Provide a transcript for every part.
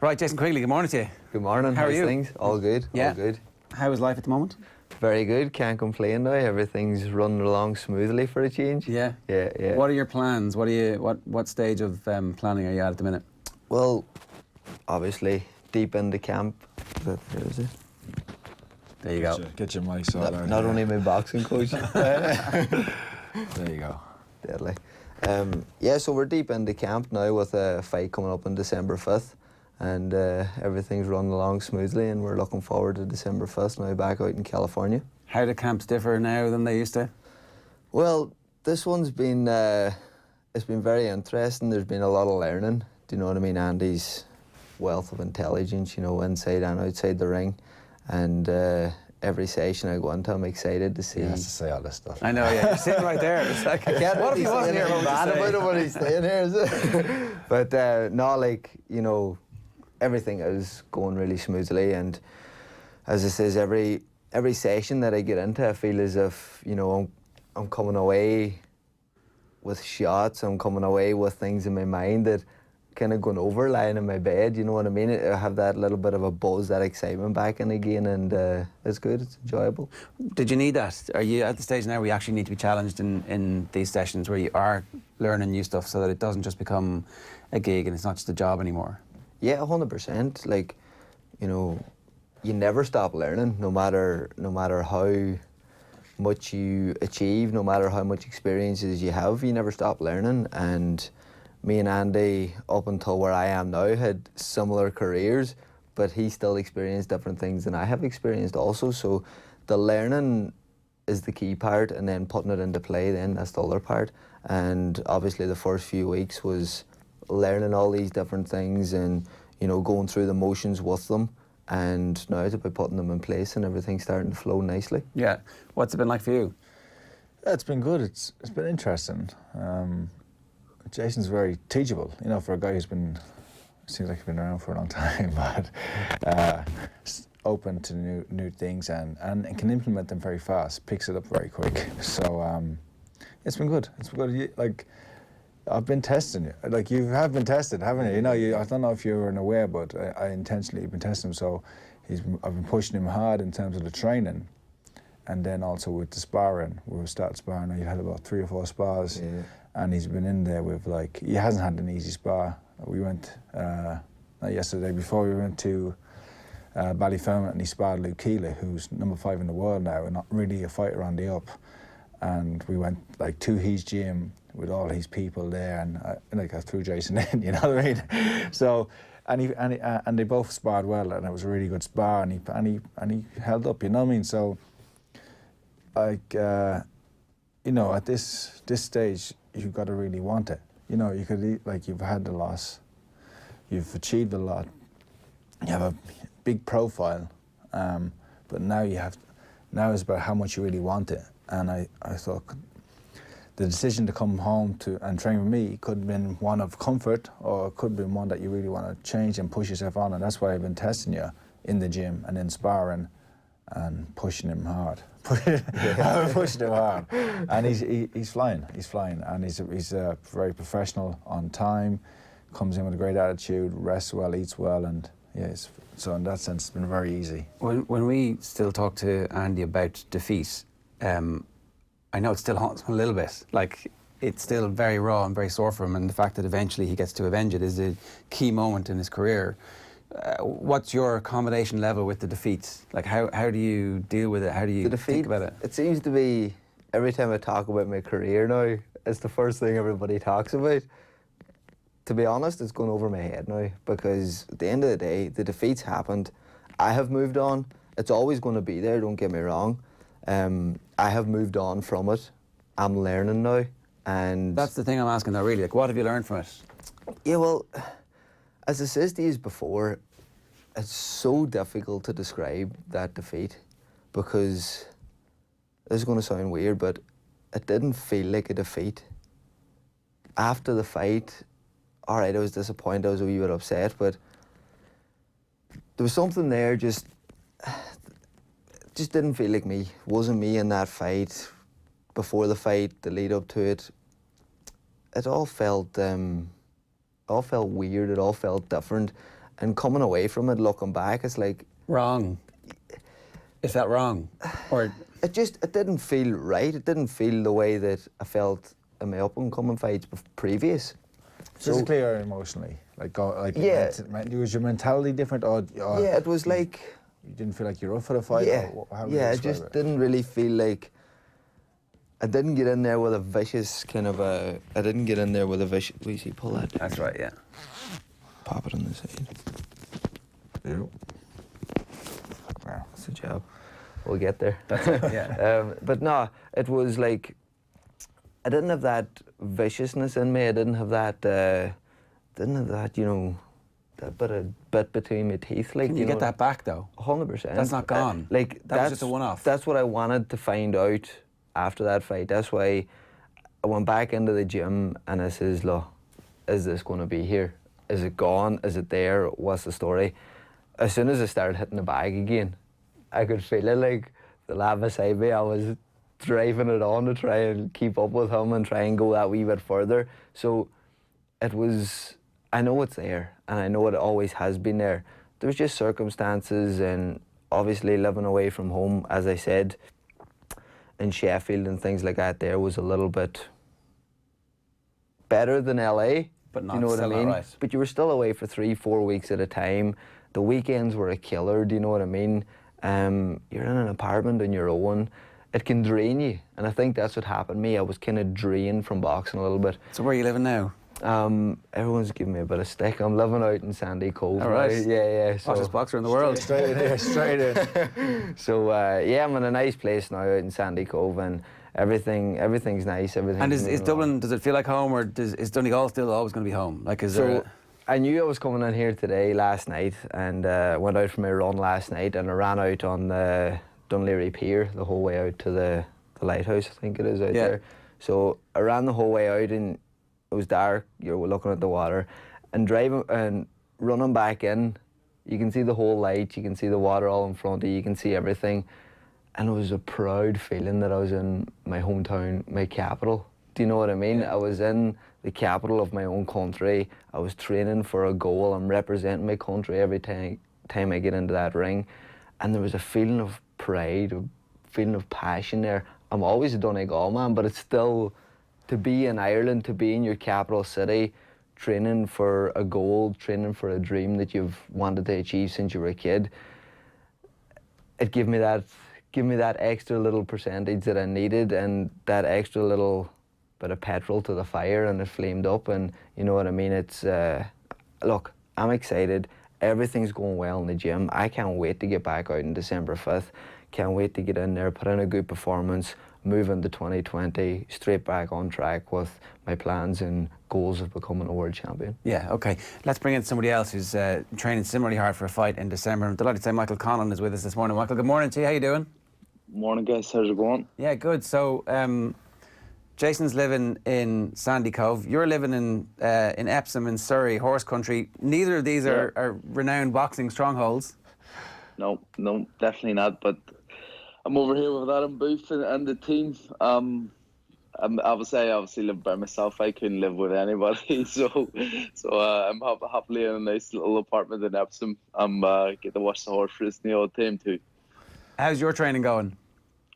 Right, Jason Quigley, good morning to you. Good morning. How are you? Things? All good. Yeah. All good. How is life at the moment? Very good. Can't complain now. Everything's running along smoothly for a change. Yeah. Yeah. What are your plans? What stage of planning are you at the minute? Well, obviously deep into camp. There is it. There you go. Get your mic sorted out. Not only my boxing coach. There you go. Deadly. Yeah, so we're deep into camp now with a fight coming up on December 5th. And everything's running along smoothly, and we're looking forward to December 5th now back out in California. How do camps differ now than they used to? Well, this one's been it's been very interesting. There's been a lot of learning. Do you know what I mean? Andy's wealth of intelligence, you know, inside and outside the ring, and every session I go into, I'm excited to see. He has to say all this stuff. I know, yeah. You're sitting right there. It's like, I can't what if he wasn't here? What would you bad say? about it when he's staying here, is it? But no, like, you know, everything is going really smoothly, and as I says, every session that I get into, I feel as if, you know, I'm coming away with shots. I'm coming away with things in my mind that kind of going over lying in my bed. You know what I mean? I have that little bit of a buzz, that excitement back in again, and it's good. It's enjoyable. Did you need that? Are you at the stage now where you actually need to be challenged in these sessions where you are learning new stuff so that it doesn't just become a gig and it's not just a job anymore? Yeah, 100%. Like, you know, you never stop learning, no matter how much you achieve, no matter how much experiences you have, you never stop learning. And me and Andy, up until where I am now, had similar careers, but he still experienced different things than I have experienced also. So the learning is the key part, and then putting it into play, then that's the other part. And obviously the first few weeks was learning all these different things and, you know, going through the motions with them, and now it's about putting them in place and everything's starting to flow nicely. Yeah. What's it been like for you? Yeah, it's been good. It's been interesting. Jason's very teachable, you know, for a guy who's been, seems like he's been around for a long time, but open to new things and can implement them very fast, picks it up very quick. So it's been good. It's been good. Like, I've been testing you. Like, you have been tested, haven't you? You know, I don't know if you were aware, but I intentionally been testing him. So I've been pushing him hard in terms of the training, and then also with the sparring. We started sparring. You've had about 3 or 4 spars, Yeah. and he's been in there with, like, he hasn't had an easy spar. We went not yesterday. Before we went to Ballyfermot, and he sparred Luke Keeley, who's number 5 in the world now, and not really a fighter on the up. And we went, like, to his gym with all his people there, and I threw Jason in, you know what I mean? So, and they both sparred well, and it was a really good spar, and he held up, you know what I mean? So, like, you know, at this stage, you've got to really want it. You know, you could, like, you've had the loss, you've achieved a lot, you have a big profile, but now now it's about how much you really want it. And I thought the decision to come home and train with me could have been one of comfort, or it could have been one that you really want to change and push yourself on. And that's why I've been testing you in the gym and in sparring and pushing him hard. Pushing him hard. And he's flying. He's flying. And he's very professional, on time, comes in with a great attitude, rests well, eats well, and yes. So in that sense, it's been very easy. When we still talk to Andy about defeat, I know it still haunts him a little bit. Like, it's still very raw and very sore for him, and the fact that eventually he gets to avenge it is a key moment in his career. What's your accommodation level with the defeats? Like, how do you deal with it? How do you think about it? It seems to be, every time I talk about my career now, it's the first thing everybody talks about. To be honest, it's going over my head now, because at the end of the day, the defeats happened. I have moved on. It's always going to be there, don't get me wrong. I have moved on from it. I'm learning now, and That's the thing I'm asking though, really. Like, what have you learned from it? yeah, well, as I said to you before, it's so difficult to describe that defeat, because this is going to sound weird, but it didn't feel like a defeat. After the fight, all right, I was disappointed, I was a wee bit upset, but there was something there just didn't feel like me. It wasn't me in that fight. Before the fight, the lead up to it, it all felt weird. It all felt different, And coming away from it, looking back, it's like... Wrong. Is that wrong? Or It didn't feel right. It didn't feel the way that I felt in my up-and-coming fights previous. Physically or emotionally? Yeah. Was your mentality different? Or yeah, it was like... You didn't feel like you were up for the fight? Yeah, Or how would you I describe just it? didn't really feel like... I didn't get in there with a vicious kind of a... I didn't get in there with a vicious... Will you see, pull that? that's right, yeah. Pop it on the side. Yeah. Wow. That's the job. We'll get there. That's it, yeah. But no, it was like... I didn't have that viciousness in me. I didn't have that, you know, that bit between my teeth. Like, Can you get that back though? 100%. That's not gone. That was just a one-off. That's what I wanted to find out after that fight. That's why I went back into the gym and I says, look, is this going to be here? Is it gone? Is it there? What's the story? As soon as I started hitting the bag again, I could feel it, like the lad beside me. I was driving it on to try and keep up with him and try and go that wee bit further. So it was, I know it's there and I know it always has been there. There was just circumstances and obviously living away from home, as I said, in Sheffield and things like that there was a little bit better than LA. But not you know what I still not mean? right. But you were still away for 3-4 weeks at a time. The weekends were a killer, do you know what I mean? You're in an apartment on your own. It can drain you, and I think that's what happened to me. I was kind of drained from boxing a little bit. So where are you living now? Everyone's giving me a bit of stick. I'm living out in Sandy Cove. All right. Now. Yeah. So, Hottest boxer in the world. Straight in here, straight in. so yeah, I'm in a nice place now out in Sandy Cove, and everything's nice. Everything's And is moving Dublin, along. does it feel like home, or is Donegal still always going to be home? Like, is there... So I knew I was coming in here today, last night, and went out for my run last night, and I ran out on the Dunleary Pier the whole way out to the lighthouse, I think it is out there. So I ran the whole way out, and it was dark. You were looking at the water, and driving and running back in. You can see the whole light. You can see the water all in front of you. You can see everything, and it was a proud feeling that I was in my hometown, my capital. Do you know what I mean? I was in the capital of my own country. I was training for a goal. I'm representing my country every time I get into that ring, and there was a feeling of pride, a feeling of passion there. I'm always a Donegal man, but it's still to be in Ireland, to be in your capital city, training for a goal, training for a dream that you've wanted to achieve since you were a kid. It gave me that extra little percentage that I needed, and that extra little bit of petrol to the fire, and it flamed up. And you know what I mean? It's look, I'm excited. Everything's going well in the gym. I can't wait to get back out on December 5th. Can't wait to get in there, put in a good performance, move into 2020, straight back on track with my plans and goals of becoming a world champion. Yeah, okay. Let's bring in somebody else who's training similarly hard for a fight in December. I'm delighted to say Michael Conlan is with us this morning. Michael, good morning to you. How you doing? Morning, guys. How's it going? Yeah, good. So, Jason's living in Sandy Cove. You're living in Epsom in Surrey, horse country. Neither of these are renowned boxing strongholds. No, definitely not. But I'm over here with Adam Booth and the team. I'm obviously live by myself. I couldn't live with anybody, so I'm happily in a nice little apartment in Epsom. I'm get to watch the horse race in the old team too. How's your training going?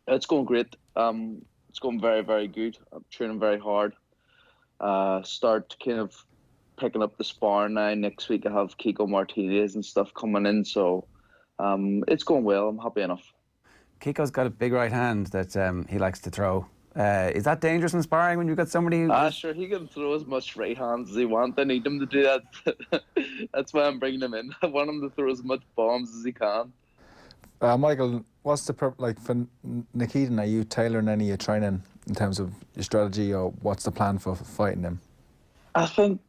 It's going great. It's going very, very good. I'm training very hard. Start kind of picking up the sparring now. Next week I have Kiko Martinez and stuff coming in, so it's going well. I'm happy enough. Kiko's got a big right hand that he likes to throw. Is that dangerous in sparring when you've got somebody who... Sure, he can throw as much right hands as he wants. I need him to do that. That's why I'm bringing him in. I want him to throw as much bombs as he can. Michael, what's the like for Nikitan? Are you tailoring any of your training in terms of your strategy, or what's the plan for fighting him? I think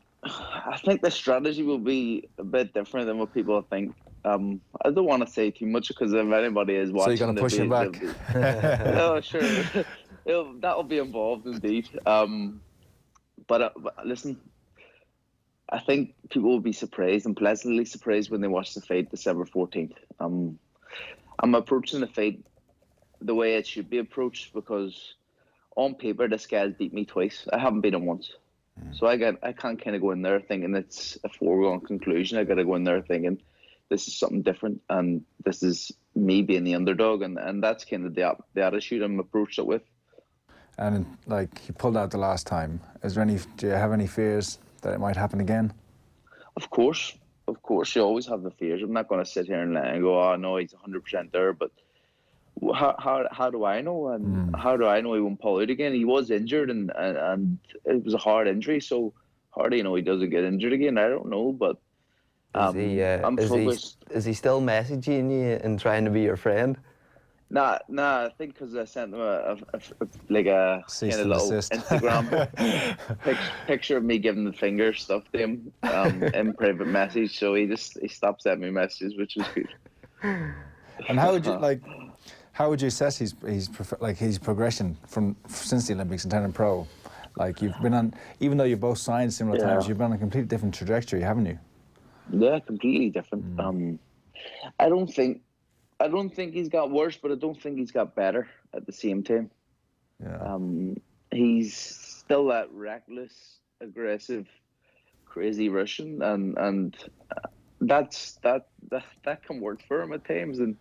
the strategy will be a bit different than what people think. I don't want to say too much because if anybody is watching, so you're going to push him back? No, sure, that'll be involved indeed. But listen, I think people will be surprised and pleasantly surprised when they watch the fight December 14th. I'm approaching the fight the way it should be approached because on paper this guy's beat me twice. I haven't beat him once. So I can't kind of go in there thinking it's a foregone conclusion. I got to go in there thinking this is something different, and this is me being the underdog, and that's kind of the attitude I'm approached it with. And like you pulled out the last time, do you have any fears that it might happen again? Of course, you always have the fears. I'm not going to sit here and go, oh no, he's 100% there, but how do I know? And how do I know he won't pull out again? He was injured, and it was a hard injury. So how do you know he doesn't get injured again? I don't know, but I'm focused. Is he still messaging you and trying to be your friend? Nah. I think because I sent him a kind of little Instagram picture of me giving the finger stuff to him in private message. So he stopped sending me messages, which was good. And how would you assess his progression since the Olympics and turning pro? Like you've been on, even though you both signed similar times, you've been on a completely different trajectory, haven't you? Yeah, completely different. I don't think he's got worse, but I don't think he's got better at the same time. Yeah. He's still that reckless, aggressive, crazy Russian, and that can work for him at times. And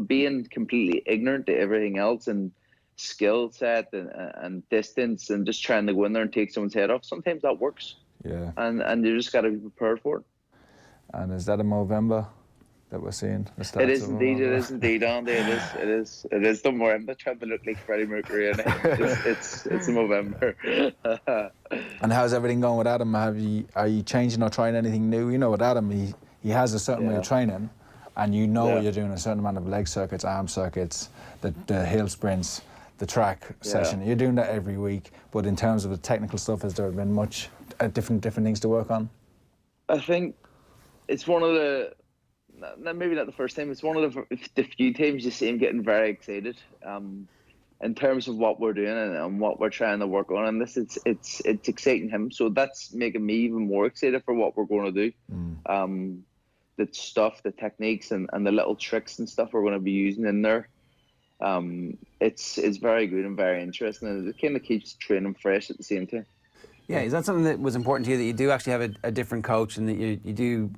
being completely ignorant to everything else and skill set and distance and just trying to go in there and take someone's head off, sometimes that works. Yeah. And you just got to be prepared for it. And is that in Movember that we're seeing? It is indeed, Andy. It is. Don't worry, I'm not trying to look like Freddie Mercury. It's in November. And how's everything going with Adam? Are you changing or trying anything new? You know, with Adam, he has a certain way of training, and you're doing a certain amount of leg circuits, arm circuits, the hill sprints, the track session. You're doing that every week. But in terms of the technical stuff, has there been much different things to work on? I think it's one of the, maybe not the first time, it's one of the few times you see him getting very excited in terms of what we're doing and what we're trying to work on. And it's exciting him. So that's making me even more excited for what we're going to do. The stuff, the techniques and the little tricks and stuff we're going to be using in there. It's very good and very interesting, and it kind of keeps training fresh at the same time. Yeah, is that something that was important to you, that you do actually have a different coach and that you do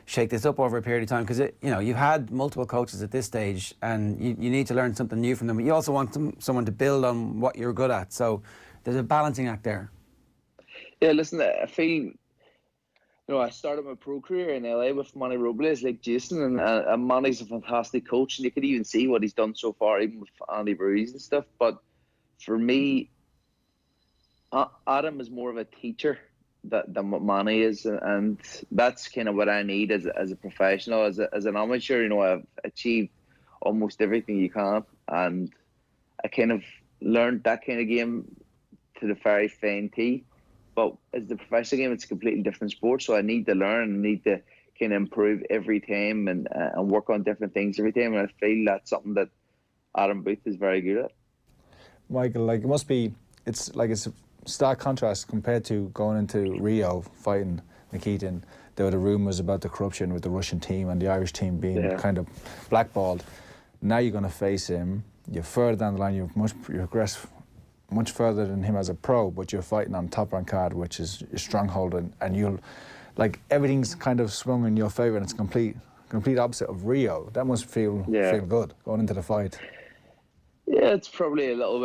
shake this up over a period of time? Because you've had multiple coaches at this stage and you need to learn something new from them, but you also want someone to build on what you're good at. So there's a balancing act there. Yeah, listen, I feel, I started my pro career in LA with Manny Robles, like Jason, and Manny's a fantastic coach, and you could even see what he's done so far, even with Andy Ruiz and stuff. But for me, Adam is more of a teacher than what Manny is, and that's kind of what I need as a professional. As an amateur, I've achieved almost everything you can, and I kind of learned that kind of game to the very fine tee. But as the professional game, it's a completely different sport, so I need to learn and need to kind of improve every time and work on different things every time, and I feel that's something that Adam Booth is very good at. Michael, it's a stark contrast compared to going into Rio fighting Nikitin. There were the rumours about the corruption with the Russian team and the Irish team being kind of blackballed. Now you're going to face him. You're further down the line. You progress much further than him as a pro, but you're fighting on top rank card, which is your stronghold, and you'll everything's kind of swung in your favour, and it's complete opposite of Rio. That must feel good going into the fight. Yeah, it's probably a little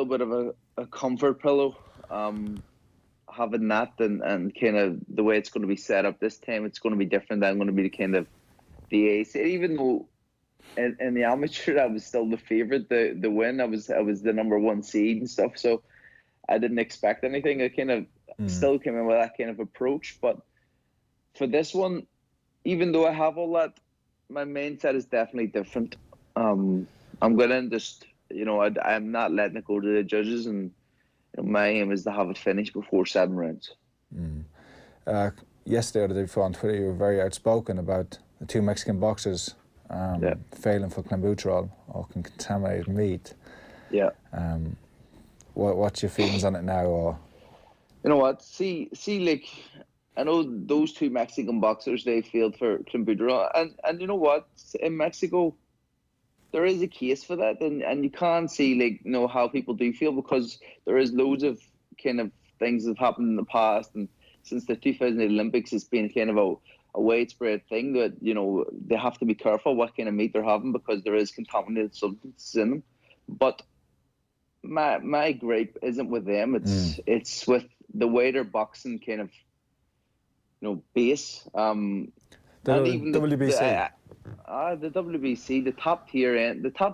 bit of a comfort pillow, having that and kind of the way it's going to be set up this time. It's going to be different. I'm going to be the kind of the ace, even though in the amateur I was still the favourite to win. I was the number one seed and stuff, so I didn't expect anything. I kind of still came in with that kind of approach. But for this one, even though I have all that, my mindset is definitely different. I'm going to just, I'm not letting it go to the judges, and my aim is to have it finished before 7 rounds. Yesterday or the day before on Twitter, you were very outspoken about the 2 Mexican boxers failing for clenbuterol or contaminated meat. Yeah. What's your feelings on it now? Or you know what? See, like, I know those 2 Mexican boxers, they failed for clenbuterol, and you know what? In Mexico, there is a case for that, and you can't see how people do feel, because there is loads of kind of things have happened in the past, and since the 2000 Olympics, it's been kind of a widespread thing that, you know, they have to be careful what kind of meat they're having because there is contaminated substances in them. But my gripe isn't with them. It's with the way they're boxing kind of, you know, base. And even WBC. The WBC, the top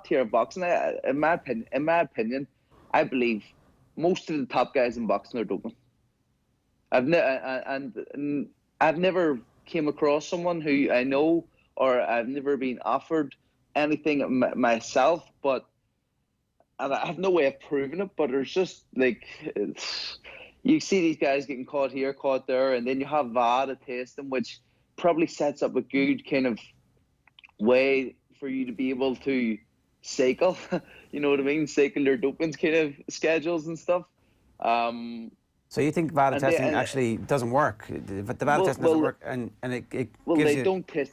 tier of boxing. In my opinion, I believe most of the top guys in boxing are doping. I've never came across someone who I know, or I've never been offered anything myself, but and I have no way of proving it. But there's just like you see these guys getting caught here, caught there, and then you have VADA testing, which probably sets up a good kind of way for you to be able to cycle, you know what I mean? Cycle your doping kind of schedules and stuff. So you think VADA testing actually doesn't work? The VADA testing doesn't work, and it gives they don't test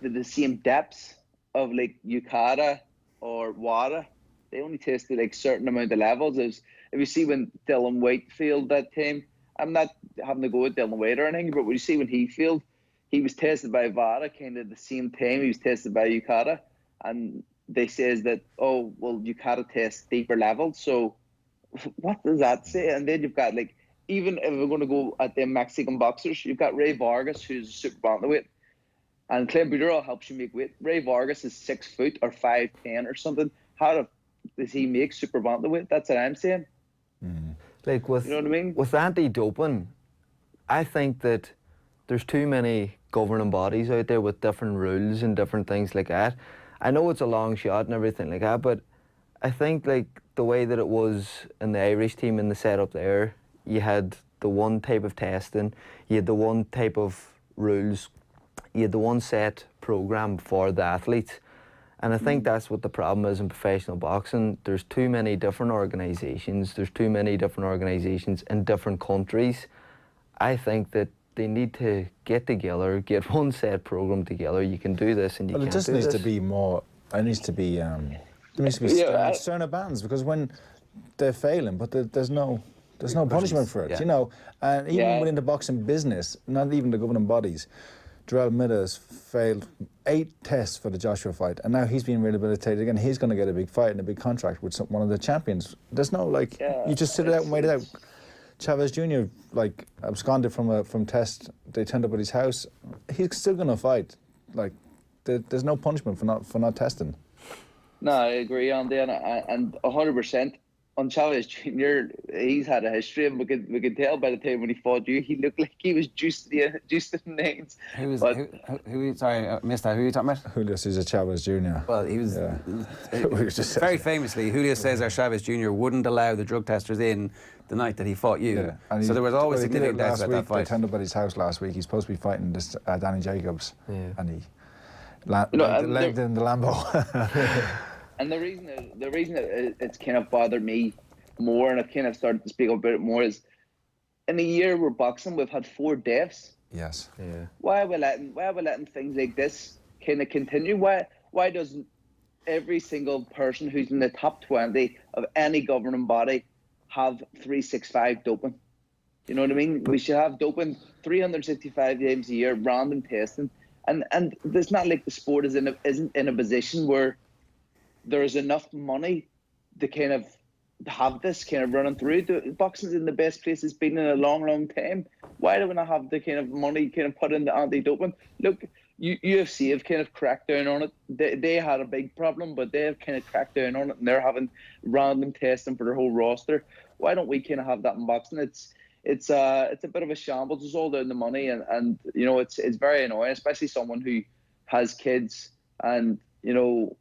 the same depths of like UCADA or WADA. They only test like certain amount of levels. If you see when Dylan White failed that time, I'm not having to go with Dylan White or anything, but when you see when he failed, he was tested by VADA kind of the same time he was tested by UCADA, and they says that, oh, well, UCADA tests deeper levels. So what does that say? And then you've got like, even if we're going to go at the Mexican boxers, you've got Ray Vargas, who's a super bantamweight, and Clay Buterol helps you make weight. Ray Vargas is 6 foot or 5'10" or something. How does he make super bantamweight? That's what I'm saying. Like with, you know what I mean? With anti-doping, I think that there's too many governing bodies out there with different rules and different things like that. I know it's a long shot and everything like that, but I think like the way that it was in the Irish team in the setup there, you had the one type of testing, you had the one type of rules, you had the one set program for the athletes. And I think that's what the problem is in professional boxing. There's too many different organisations. There's too many different organisations in different countries. I think that they need to get together, get one set program together. You can do this, and you can't do this. Well, it just needs to be more. It needs to be. There needs to be sterner bans, because when they're failing, but there's no punishment for it. Yeah. You know, and even within the boxing business, not even the governing bodies. Jarrell Miller has failed 8 tests for the Joshua fight, and now he's being rehabilitated again. He's going to get a big fight and a big contract with one of the champions. There's no you just sit it out and wait it out. Chavez Jr. Absconded from test. They turned up at his house. He's still going to fight. There's no punishment for not testing. No, I agree on that, and 100%. On Chavez Jr., he's had a history, and we could tell by the time when he fought you, he looked like he was juiced to the nines. Sorry, I missed that. Who are you talking about? Julio Cesar Chavez Jr. Well, he was very famously, Julio Cesar Chavez Jr. wouldn't allow the drug testers in the night that he fought you. Yeah. So there was always significant doubts about that fight. They turned up at his house last week. He's supposed to be fighting this Danny Jacobs, and he landed in the Lambo. And the reason that it's kind of bothered me more, and I've kind of started to speak about it more, is in a year we're boxing, we've had 4 deaths. Yes. Yeah. Why are we letting things like this kind of continue? Why doesn't every single person who's in the top 20 of any governing body have 365 doping? You know what I mean? We should have doping 365 times a year, random testing, and it's not like the sport isn't in a position where there's enough money to kind of have this kind of running through. Boxing's in the best place it's been in a long, long time. Why do we not have the kind of money kind of put into anti-doping? Look, UFC have kind of cracked down on it. They had a big problem, but they have kind of cracked down on it, and they're having random testing for their whole roster. Why don't we kind of have that in boxing? It's a bit of a shambles. It's all down the money, and you know, it's very annoying, especially someone who has kids, and you know,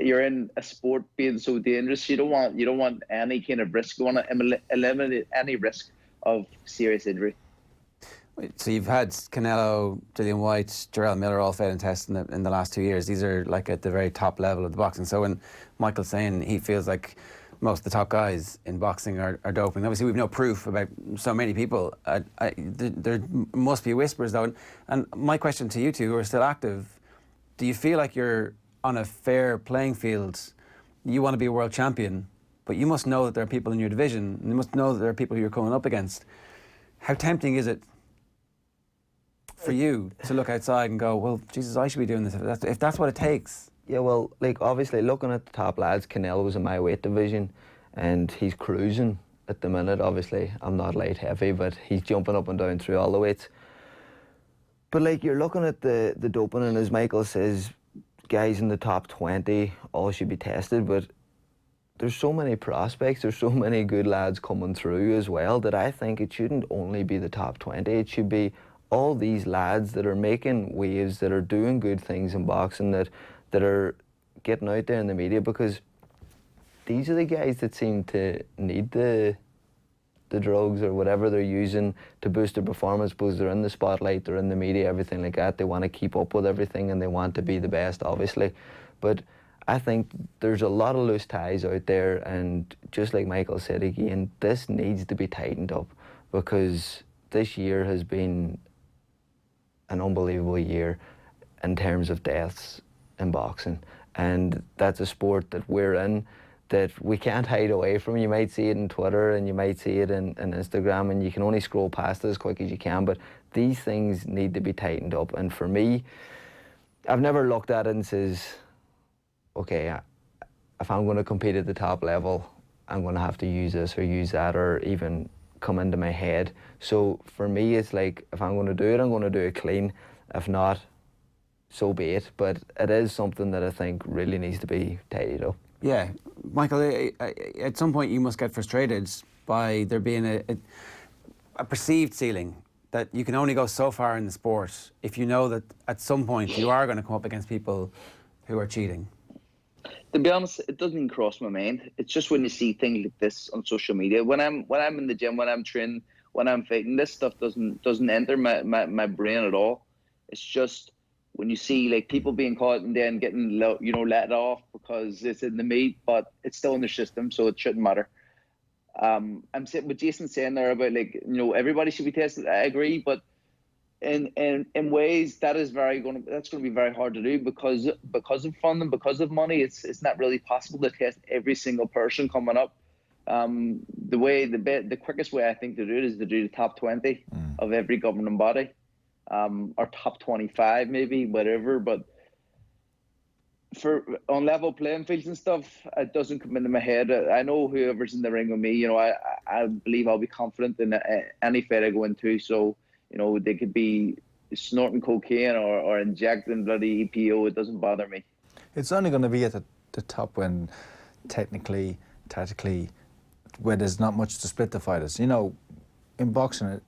you're in a sport being so dangerous. You don't want any kind of risk. You want to eliminate any risk of serious injury. So you've had Canelo, Dillian White, Jarrell Miller all failing tests in the last 2 years. These are like at the very top level of the boxing. So when Michael's saying he feels like most of the top guys in boxing are doping, obviously we've no proof about so many people. There must be whispers though. And my question to you two who are still active, do you feel like you're on a fair playing field? You want to be a world champion, but you must know that there are people in your division, and you must know that there are people who you're coming up against. How tempting is it for you to look outside and go, well, Jesus, I should be doing this if that's what it takes? Yeah, well, like, obviously, looking at the top lads, Canelo's in my weight division, and he's cruising at the minute. Obviously, I'm not light heavy, but he's jumping up and down through all the weights. But, like, you're looking at the doping, and as Michael says, guys in the top 20 all should be tested, but there's so many prospects, there's so many good lads coming through as well, that I think it shouldn't only be the top 20. It should be all these lads that are making waves, that are doing good things in boxing, that are getting out there in the media, because these are the guys that seem to need the drugs or whatever they're using to boost their performance, because they're in the spotlight, they're in the media, everything like that. They want to keep up with everything and they want to be the best, obviously. But I think there's a lot of loose ties out there, and just like Michael said again, this needs to be tightened up, because this year has been an unbelievable year in terms of deaths in boxing, and that's a sport that we're in that we can't hide away from. You might see it in Twitter and you might see it in Instagram, and you can only scroll past it as quick as you can, but these things need to be tightened up. And for me, I've never looked at it and says, okay, if I'm going to compete at the top level, I'm going to have to use this or use that, or even come into my head. So for me, it's like, if I'm going to do it, I'm going to do it clean. If not, so be it. But it is something that I think really needs to be tidied up. Yeah, Michael, at some point you must get frustrated by there being a perceived ceiling, that you can only go so far in the sport if you know that at some point you are going to come up against people who are cheating. To be honest, it doesn't even cross my mind. It's just when you see things like this on social media. When I'm in the gym, when I'm training, when I'm fighting, this stuff doesn't enter my brain at all. It's just when you see like people being caught and then getting let off because it's in the meat, but it's still in their system, so it shouldn't matter. I'm sitting with Jason saying there about everybody should be tested. I agree, but in ways that's going to be very hard to do because of funding, because of money. It's not really possible to test every single person coming up. The quickest way I think to do it is to do the top 20 of every governing body, or top 25 maybe, whatever. But on level playing fields and stuff, it doesn't come into my head. I know whoever's in the ring with me, I believe I'll be confident in any fight I go into. So they could be snorting cocaine or injecting bloody EPO. It doesn't bother me. It's only going to be at the top when technically, tactically, where there's not much to split the fighters. In boxing,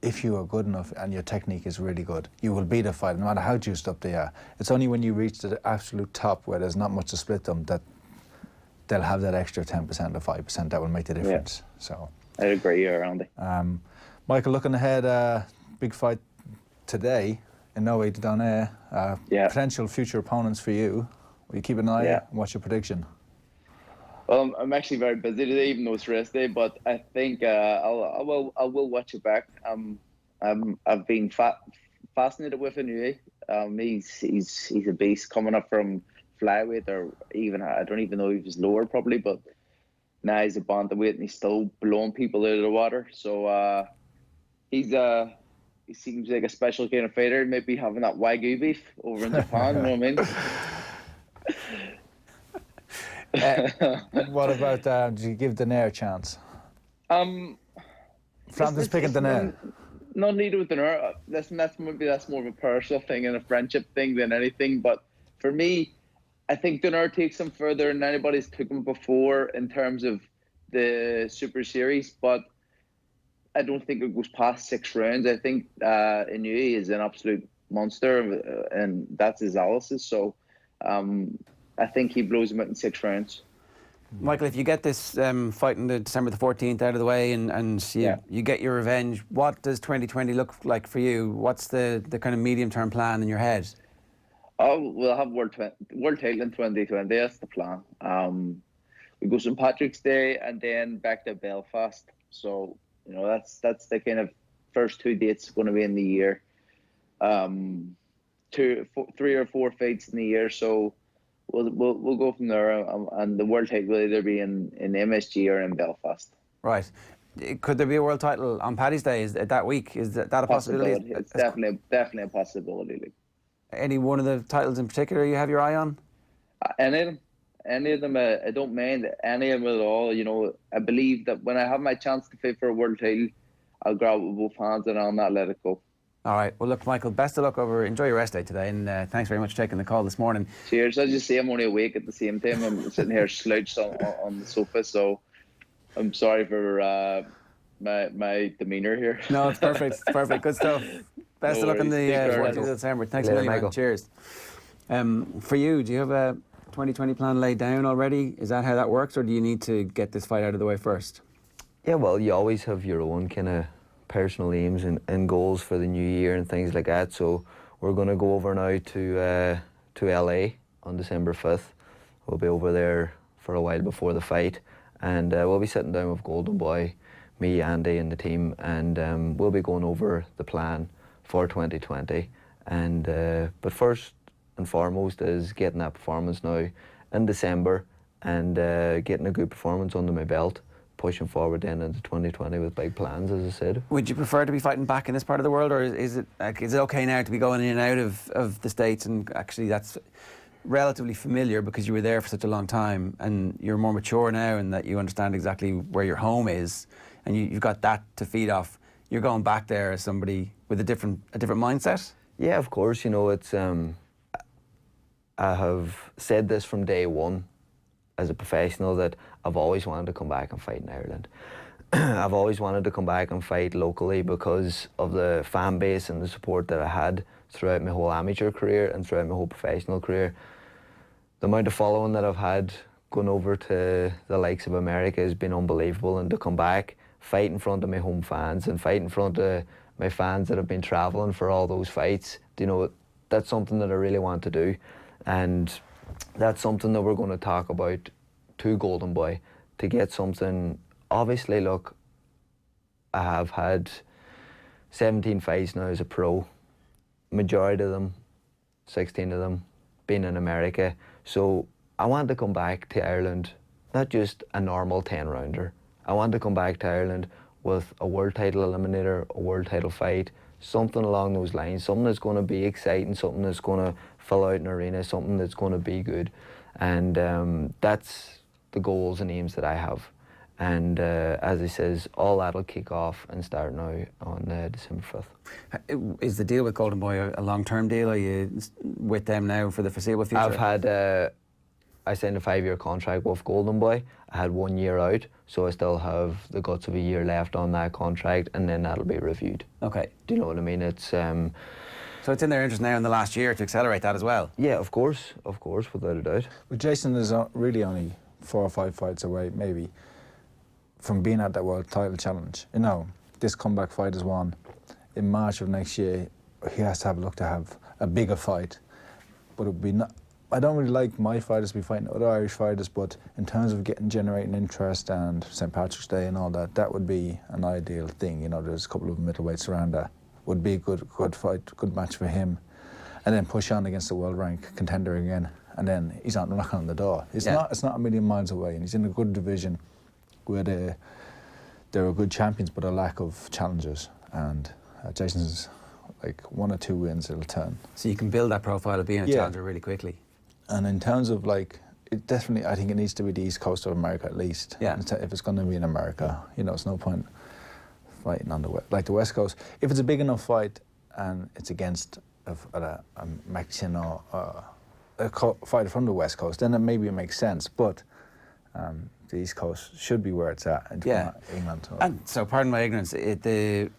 if you are good enough and your technique is really good, you will beat a fighter no matter how juiced up they are. It's only when you reach the absolute top where there's not much to split them that they'll have that extra 10% or 5% that will make the difference. Yeah. So I agree, Randy. Michael, looking ahead, big fight today in Norway to Donair. Potential future opponents for you. Will you keep an eye? What's your prediction? Well, I'm actually very busy today, even though it's rest day. But I think I will watch it back. I've been fascinated with Inouye. He's a beast coming up from flyweight, or even I don't even know if he's lower probably, but now he's a bantamweight and he's still blowing people out of the water. So he seems like a special kind of fighter. Maybe having that Wagyu beef over in Japan. You know what I mean? What about, do you give Donair a chance? Frampton's picking Donair. No need with Donair. That's more of a personal thing and a friendship thing than anything. But for me, I think Donair takes him further than anybody's took him before in terms of the Super Series. But I don't think it goes past 6 rounds. I think Inouye is an absolute monster, and that's his analysis. So I think he blows him out in 6 rounds. Michael, if you get this fight on December the 14th out of the way and you get your revenge, what does 2020 look like for you? What's the kind of medium-term plan in your head? Oh, we'll have World Title in 2020. That's the plan. We go St. Patrick's Day and then back to Belfast. So, that's the kind of first 2 dates going to be in the year. 3 or 4 fights in the year. So we'll go from there, and the world title will either be in MSG or in Belfast. Right. Could there be a world title on Paddy's Day? Is that week? Is that a possibility? It's definitely a possibility. Like. Any one of the titles in particular you have your eye on? Any of them, I don't mind any of them at all. You know, I believe that when I have my chance to fight for a world title, I'll grab it with both hands and I'll not let it go. All right. Well, look, Michael, best of luck enjoy your rest day today, and thanks very much for taking the call this morning. Cheers. As you say, I'm only awake at the same time. I'm sitting here slouched on the sofa, so I'm sorry for my demeanour here. No, it's perfect. It's perfect. Good stuff. Best of luck in the 14th of December. Thanks a million, Michael. Cheers. For you, do you have a 2020 plan laid down already? Is that how that works, or do you need to get this fight out of the way first? Yeah, well, you always have your own kind of personal aims and goals for the new year and things like that. So we're going to go over now to LA on December 5th. We'll be over there for a while before the fight, and we'll be sitting down with Golden Boy, me, Andy, and the team, and we'll be going over the plan for 2020. And but first and foremost is getting that performance now in December and getting a good performance under my belt, pushing forward then into 2020 with big plans, as I said. Would you prefer to be fighting back in this part of the world, or is it okay now to be going in and out of the States, and actually that's relatively familiar because you were there for such a long time and you're more mature now and that you understand exactly where your home is and you've got that to feed off? You're going back there as somebody with a different mindset? Yeah, of course. You know, it's I have said this from day one as a professional that I've always wanted to come back and fight in Ireland. I've always wanted to come back and fight locally because of the fan base and the support that I had throughout my whole amateur career and throughout my whole professional career. The amount of following that I've had going over to the likes of America has been unbelievable, and to come back, fight in front of my home fans and fight in front of my fans that have been travelling for all those fights, you know, that's something that I really want to do. And that's something that we're going to talk about to Golden Boy, to get something. Obviously, look, I have had 17 fights now as a pro, majority of them, 16 of them, been in America. So I want to come back to Ireland, not just a normal 10-rounder. I want to come back to Ireland with a world title eliminator, a world title fight, something along those lines, something that's going to be exciting, something that's going to fill out an arena, something that's going to be good. And that's the goals and aims that I have. And as he says, all that'll kick off and start now on December 5th. Is the deal with Golden Boy a long-term deal? Are you with them now for the foreseeable future? I've had, I signed a 5-year contract with Golden Boy. I had 1 year out, so I still have the guts of a year left on that contract, and then that'll be reviewed. Okay. Do you know what I mean? It's so it's in their interest now in the last year to accelerate that as well? Yeah, of course, without a doubt. But Jason is really only 4 or 5 fights away, maybe, from being at that World Title Challenge. You know, this comeback fight is won. In March of next year, he has to have a look to have a bigger fight. But it would be not. I don't really like my fighters to be fighting other Irish fighters, but in terms of generating interest and St. Patrick's Day and all that, that would be an ideal thing. You know, there's a couple of middleweights around that. Would be a good fight, good match for him. And then push on against the world rank contender again. And then he's not knocking on the door. It's not a million miles away, and he's in a good division where there are good champions but a lack of challengers. And Jason's like 1 or 2 wins, it'll turn. So you can build that profile of being a challenger really quickly. And in terms of like, it definitely, I think it needs to be the East Coast of America at least. Yeah. If it's going to be in America, you know, it's no point fighting on the West Coast. If it's a big enough fight and it's against a Mexican or a fighter from the West Coast, then maybe it makes sense. But the East Coast should be where it's at. England. And so, pardon my ignorance, the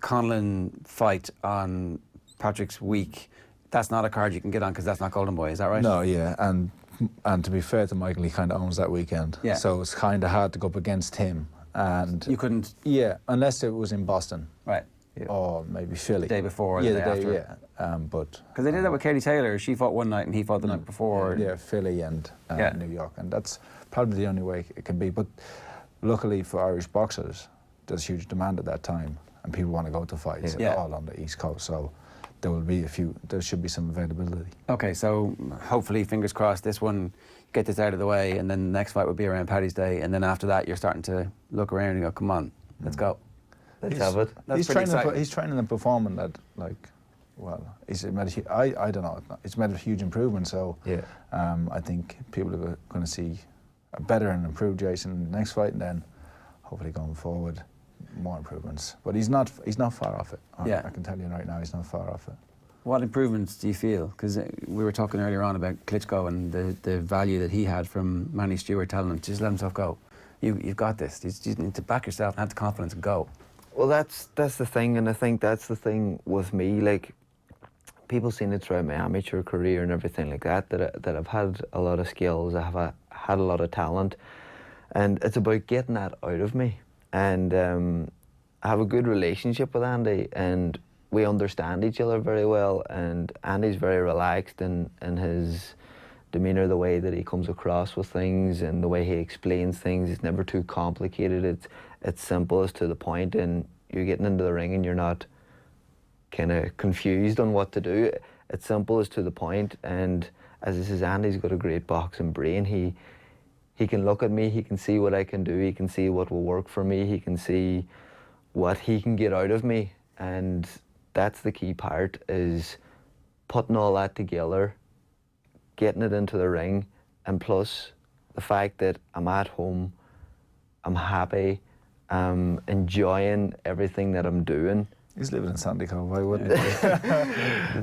Conlan fight on Patrick's week, that's not a card you can get on because that's not Golden Boy, is that right? No, yeah, and to be fair to Michael, he kind of owns that weekend. Yeah. So it's kind of hard to go up against him. And you couldn't? Yeah, unless it was in Boston. Right. Yeah. Or maybe Philly. The day before or the day after. Yeah, but... Because they did that with Katie Taylor. She fought one night and he fought the night before. Yeah, Philly and New York. And that's probably the only way it can be. But luckily for Irish boxers, there's huge demand at that time. And people want to go to fights all on the East Coast. So there should be some availability. Okay, so hopefully, fingers crossed, this one, get this out of the way, and then the next fight will be around Paddy's Day, and then after that, you're starting to look around and go, come on, let's go. Let's have it. That's pretty exciting. He's training and performing at, like, well, I don't know, it's made a huge improvement, so Yeah. I think people are going to see a better and improved Jason in the next fight, and then hopefully going forward, more improvements. But he's not far off it. Yeah. I can tell you right now, he's not far off it. What improvements do you feel? Because we were talking earlier on about Klitschko and the value that he had from Manny Stewart telling him, just let himself go. You've got this. You need to back yourself and have the confidence and go. Well, that's the thing, and I think that's the thing with me. Like, people seen it throughout my amateur career and everything like that, that I've had a lot of skills, I have had a lot of talent, and it's about getting that out of me. And I have a good relationship with Andy, and we understand each other very well, and Andy's very relaxed in his demeanour, the way that he comes across with things and the way he explains things. It's never too complicated. It's simple, it's to the point, and you're getting into the ring and you're not kind of confused on what to do. It's simple, it's to the point, and as I says, Andy's got a great boxing brain. He can look at me, he can see what I can do, he can see what will work for me, he can see what he can get out of me, and that's the key part, is putting all that together, getting it into the ring, and plus the fact that I'm at home, I'm happy, I'm enjoying everything that I'm doing. He's living in Sandy Cove, why wouldn't he?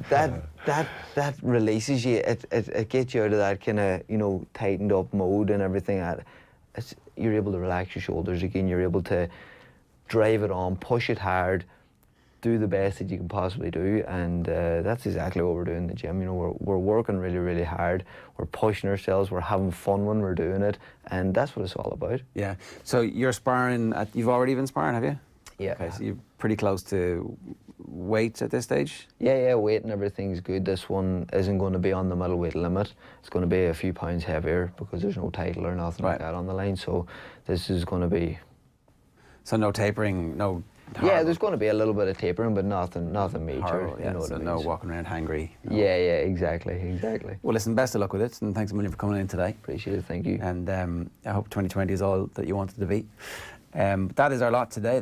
that releases you. It gets you out of that kind of, you know, tightened up mode and everything. You're able to relax your shoulders again. You're able to drive it on, push it hard, do the best that you can possibly do, and that's exactly what we're doing in the gym. You know, we're working really, really hard. We're pushing ourselves. We're having fun when we're doing it, and that's what it's all about. Yeah. So you're sparring. You've already been sparring, have you? Yeah. Okay, so you're pretty close to weight at this stage? Yeah, weight and everything's good. This one isn't going to be on the middleweight limit. It's going to be a few pounds heavier because there's no title or nothing like that on the line. So this is going to be... So no tapering, no... Yeah, there's going to be a little bit of tapering, but nothing major. Horrible, you know what so I mean? no walking around hangry. No. Yeah, exactly. Well, listen, best of luck with it, and thanks a million for coming in today. Appreciate it, thank you. And I hope 2020 is all that you wanted to be. That is our lot today.